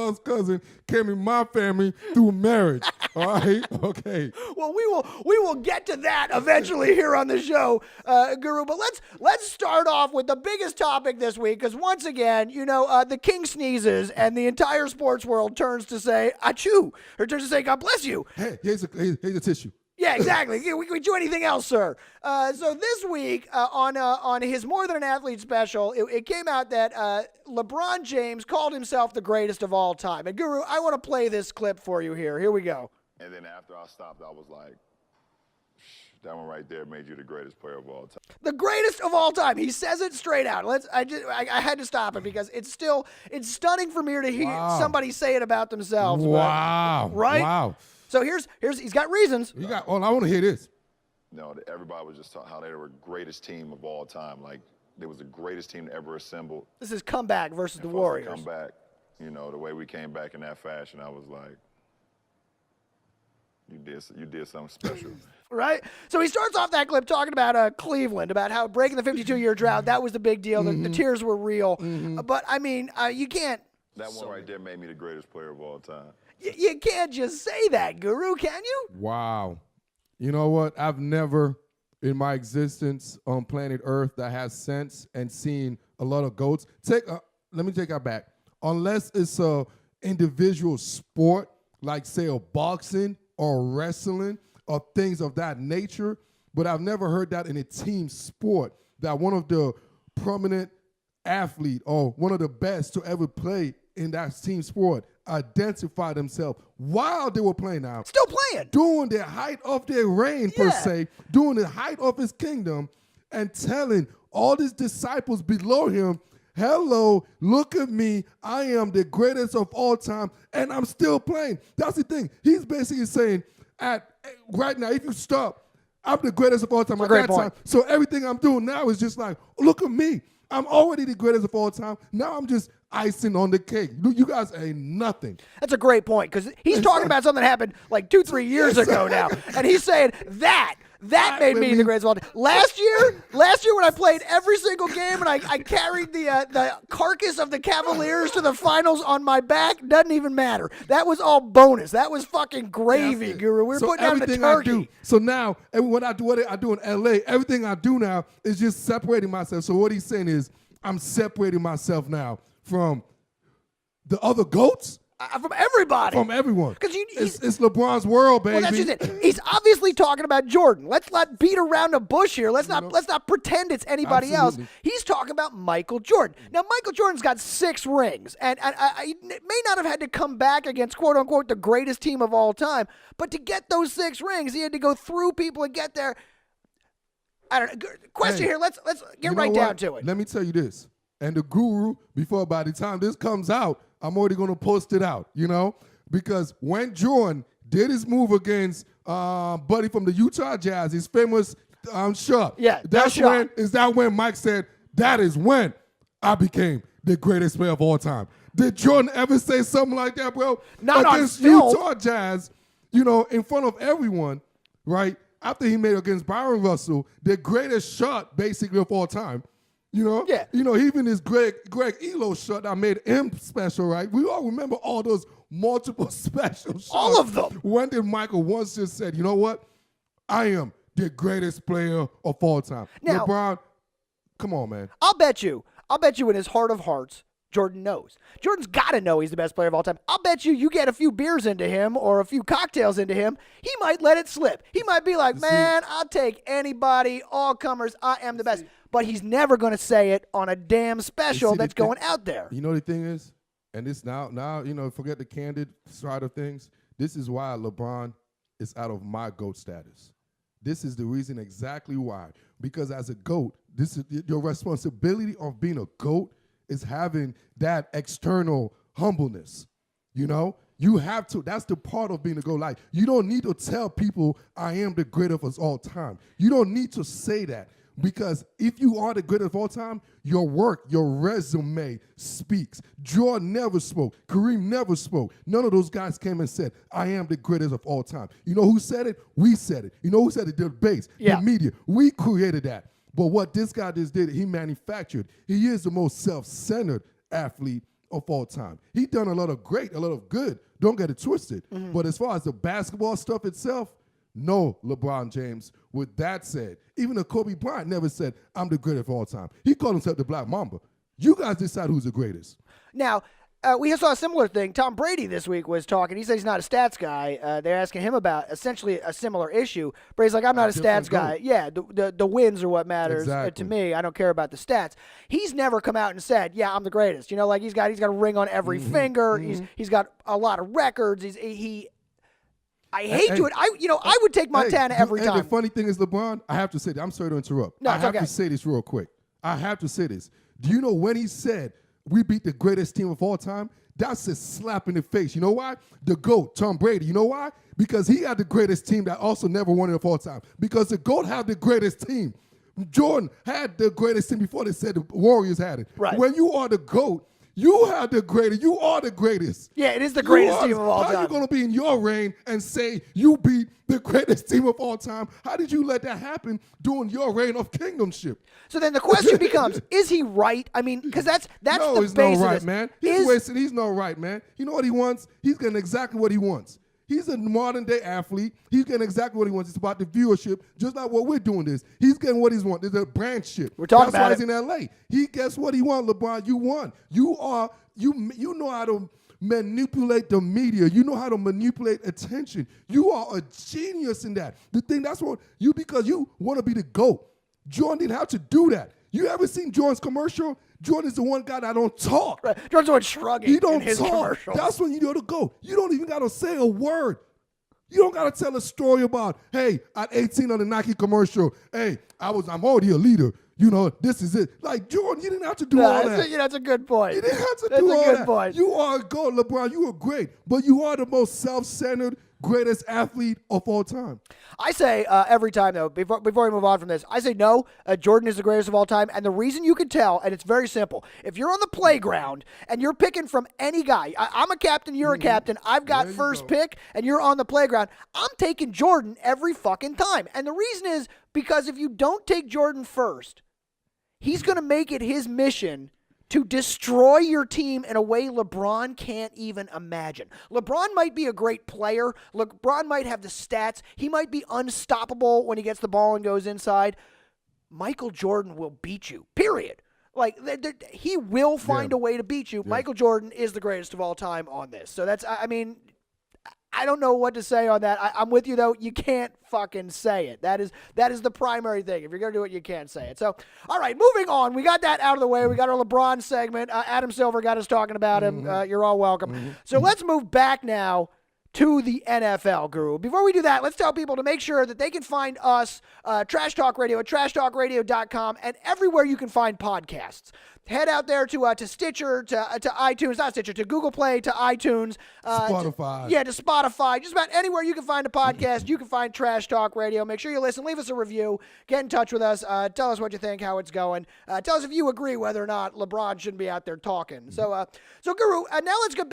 LeBron's cousin came in my family through marriage. All right? Okay. Well, we will get to that eventually here on the show, Guru. But let's start off with the biggest topic this week, because once again, the king sneezes and the entire sports world turns to say achoo, or turns to say God bless you. Hey, here's a tissue. Yeah, exactly. We can do anything else, sir. So this week on his More Than an Athlete special, it came out that LeBron James called himself the greatest of all time. And Guru, I want to play this clip for you here. Here we go. And then after I stopped, I was like, that one right there made you the greatest player of all time. The greatest of all time. He says it straight out. I had to stop it because it's stunning for me to hear somebody say it about themselves. Wow. Right? Wow. So he's got reasons. I want to hear this. No, everybody was just talking how they were the greatest team of all time. Like, they was the greatest team to ever assembled. This is comeback versus the For us to Warriors. come back, the way we came back in that fashion, I was like, you did something special. Right? So he starts off that clip talking about Cleveland, about how breaking the 52-year drought, that was the big deal. The tears were real. But, I mean, you can't. That one right there made me the greatest player of all time. You can't just say that, Guru, can you? Wow. You know what? I've never, in my existence on planet Earth, that has sense and seen a lot of GOATs. Let me take that back. Unless it's a individual sport, like, say, a boxing or wrestling or things of that nature, but I've never heard that in a team sport, that one of the prominent athlete or one of the best to ever play in that team sport identify themselves while they were playing now. Still playing. During the height of their reign, per se, during the height of his kingdom, and telling all his disciples below him, hello, look at me. I am the greatest of all time, and I'm still playing. That's the thing. He's basically saying, right now, if you stop, I'm the greatest of all time at that time. So everything I'm doing now is just like, look at me. I'm already the greatest of all time. Now I'm just icing on the cake. You guys ain't nothing. That's a great point, because he's talking about something that happened like 2-3 years ago now. And he's saying that made me the greatest of all time. Last year when I played every single game and I carried the carcass of the Cavaliers to the finals on my back, doesn't even matter. That was all bonus. That was fucking gravy, Guru. We were putting down the turkey. So now, what I do in LA, everything I do now is just separating myself. So what he's saying is, I'm separating myself now from the other GOATs. From everybody. From everyone. Because it's LeBron's world, baby. Well, that's just it. He's obviously talking about Jordan. Let's not beat around the bush here. Let's not pretend it's anybody else. He's talking about Michael Jordan. Now, Michael Jordan's got 6 rings, and I may not have had to come back against, quote-unquote, the greatest team of all time, but to get those 6 rings, he had to go through people and get there. I don't know. Question here. Let's get right down to it. Let me tell you this. And the Guru, by the time this comes out, I'm already going to post it out, because when Jordan did his move against Buddy from the Utah Jazz, his famous shot. Yeah, is that when Mike said, that is when I became the greatest player of all time. Did Jordan ever say something like that, bro? Not against on film. Utah Jazz, in front of everyone, right? After he made against Byron Russell, the greatest shot basically of all time. Yeah. Even his Greg Elo shot that made him special, right? We all remember all those multiple special shots. All of them. When did Michael once just said, you know what? I am the greatest player of all time. Now, LeBron, come on, man. I'll bet you in his heart of hearts, Jordan knows. Jordan's got to know he's the best player of all time. I'll bet you get a few beers into him or a few cocktails into him, he might let it slip. He might be like, man, I'll take anybody, all comers, I am the best. But he's never going to say it on a damn special that's going out there. You know the thing is, and this now, forget the candid side of things. This is why LeBron is out of my GOAT status. This is the reason exactly why. Because as a GOAT, this is your responsibility of being a GOAT is having that external humbleness. You have to. That's the part of being a GOAT. Like, you don't need to tell people I am the greatest of all time. You don't need to say that. Because if you are the greatest of all time, your work, your resume speaks. Jordan never spoke. Kareem never spoke. None of those guys came and said, I am the greatest of all time. You know who said it? We said it. You know who said it? The base, the media. We created that. But what this guy just did, he manufactured. He is the most self-centered athlete of all time. He done a lot of great, a lot of good. Don't get it twisted. But as far as the basketball stuff itself, no, LeBron James. With that said, even though Kobe Bryant never said, I'm the greatest of all time. He called himself the Black Mamba. You guys decide who's the greatest. Now, we saw a similar thing. Tom Brady this week was talking. He said he's not a stats guy. They're asking him about essentially a similar issue. Brady's like, I'm not a stats guy. Yeah, the wins are what matters to me. I don't care about the stats. He's never come out and said, yeah, I'm the greatest. Like he's got a ring on every finger. He's got a lot of records. I hate to it. I would take Montana every time. The funny thing is, LeBron, I have to say, I'm sorry to interrupt. No, I have to say this real quick. I have to say this. Do you know when he said we beat the greatest team of all time? That's a slap in the face. You know why? The GOAT, Tom Brady. You know why? Because he had the greatest team that also never won it of all time. Because the GOAT had the greatest team. Jordan had the greatest team before they said the Warriors had it. Right. When you are the GOAT, you have the greatest. You are the greatest. Yeah, it is the greatest team of all time. How are you going to be in your reign and say you beat the greatest team of all time? How did you let that happen during your reign of kingdomship? So then the question becomes, is he right? I mean, because that's no, the he's base not of right, this. man. He's not right, man. You know what he wants? He's getting exactly what he wants. He's a modern-day athlete. He's getting exactly what he wants. It's about the viewership, just like what we're doing this. He's getting what he wants. There's a branch ship. We're talking about That's why he's in L.A. He gets what he wants, LeBron. You won. You know how to manipulate the media. You know how to manipulate attention. You are a genius in that. That's what because you want to be the GOAT. Jordan didn't have to do that. You ever seen Jordan's commercial? Jordan's the one guy that don't talk. Right. Jordan's the one shrugging. He don't in his talk. commercials. That's when you know to go. You don't even got to say a word. You don't got to tell a story about, hey, at 18 on the Nike commercial, hey, I'm already a leader. This is it. Like, Jordan, you didn't have to do all that. That's a good point. You didn't have to That's do all a good that. point. You are a GOAT, LeBron. You are great. But you are the most self-centered, greatest athlete of all time. I say every time, though, before we move on from this, I say no, Jordan is the greatest of all time. And the reason you can tell, and it's very simple, if you're on the playground and you're picking from any guy, I'm a captain, you're a captain, I've got first pick, and you're on the playground, I'm taking Jordan every fucking time. And the reason is because if you don't take Jordan first, he's going to make it his mission to destroy your team in a way LeBron can't even imagine. LeBron might be a great player. LeBron might have the stats. He might be unstoppable when he gets the ball and goes inside. Michael Jordan will beat you, period. Like, he will find a way to beat you. Yeah. Michael Jordan is the greatest of all time on this. So I don't know what to say on that. I'm with you, though. You can't fucking say it. That is the primary thing. If you're going to do it, you can't say it. So, all right, moving on. We got that out of the way. We got our LeBron segment. Adam Silver got us talking about him. You're all welcome. So let's move back now to the NFL, Guru. Before we do that, let's tell people to make sure that they can find us, Trash Talk Radio, at trashtalkradio.com, and everywhere you can find podcasts. Head out there to Stitcher, to iTunes, not Stitcher, to Google Play, to iTunes. Spotify. To Spotify. Just about anywhere you can find a podcast, you can find Trash Talk Radio. Make sure you listen. Leave us a review. Get in touch with us. Tell us what you think, how it's going. Tell us if you agree whether or not LeBron shouldn't be out there talking. So Guru, now let's go